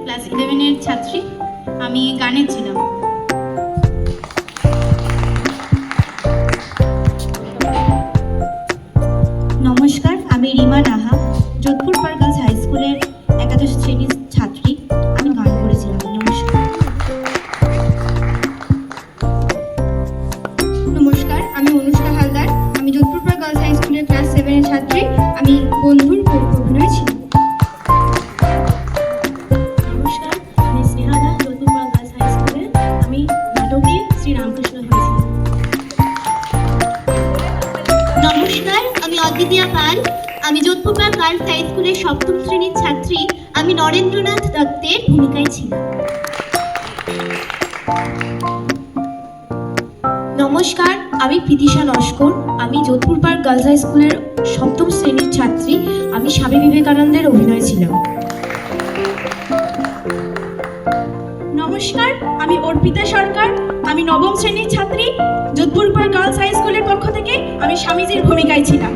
Class 11-এর ছাত্রী। আমি গানের ছিলাম। নমস্কার, আমি রিমা নাহা, যোধপুর পার গার্লস হাই স্কুলের একাদশ শ্রেণীর ছাত্রী। আমি গান করেছিলাম। নমস্কার। নমস্কার, আমি অনুষ্কা হালদার। আমি যোধপুর পার গার্লস হাই স্কুলের ক্লাস 7-এর ছাত্রী। আমি বন্ধুর অভিনয় ছিলাম। নমস্কার, আমি স্নেহা দাস, যোধপুর পার গার্লস হাই স্কুলের। আমি নাটকে শ্রীরামকৃষ্ণ হয়েছিলাম। নমস্কার, আমি অদ্বিতীয়া পাল। আমি যোধপুর পার গার্লস হাই স্কুলের 7ম শ্রেণীর ছাত্রী। আমি নরেন্দ্রনাথ দত্তের ভূমিকায় ছিলাম। নমস্কার, আমি প্রীতিশা নস্কর। আমি যোধপুর পার্ক গার্লস হাই স্কুলের 7ম শ্রেণীর ছাত্রী। আমি স্বামী বিবেকানন্দের অভিনয় ছিলাম। নমস্কার, আমি অর্পিতা সরকার। আমি 9ম শ্রেণীর ছাত্রী। যোধপুর পার গার্লস হাই স্কুলের পক্ষ থেকে আমি স্বামীজির ভূমিকায় ছিলাম।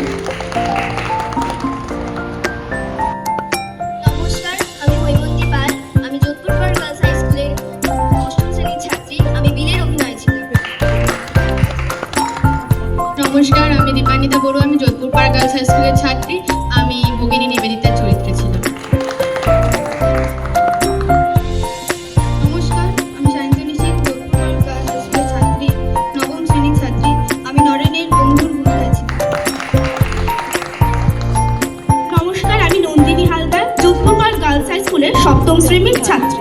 নমস্কার, আমি হৈমন্তী পাল। আমি যোধপুর পার গার্লস হাই স্কুলের 8ম শ্রেণীর ছাত্রী। আমি বিলের অভিনয় ছিলাম। নমস্কার, আমি দীপান্বিতা বড়ুয়া। আমি যোধপুর পার গার্লস হাই স্কুলের ছাত্রী। আমি ভগিনী নিবেদিতার চরিত্রে ছিলাম। নমস্কার, আমি সায়ন্তনী সিং, যোধপুর পার গার্লস হাই স্কুলের ছাত্রী, 9ম শ্রেণীর ছাত্রী। আমি নরেনের বন্ধুর ভূমিকায় ছিলাম। নমস্কার, আমি Nandini Haldar, Jodhpur Park Girls High স্কুলের 7ম শ্রেণীর ছাত্রী।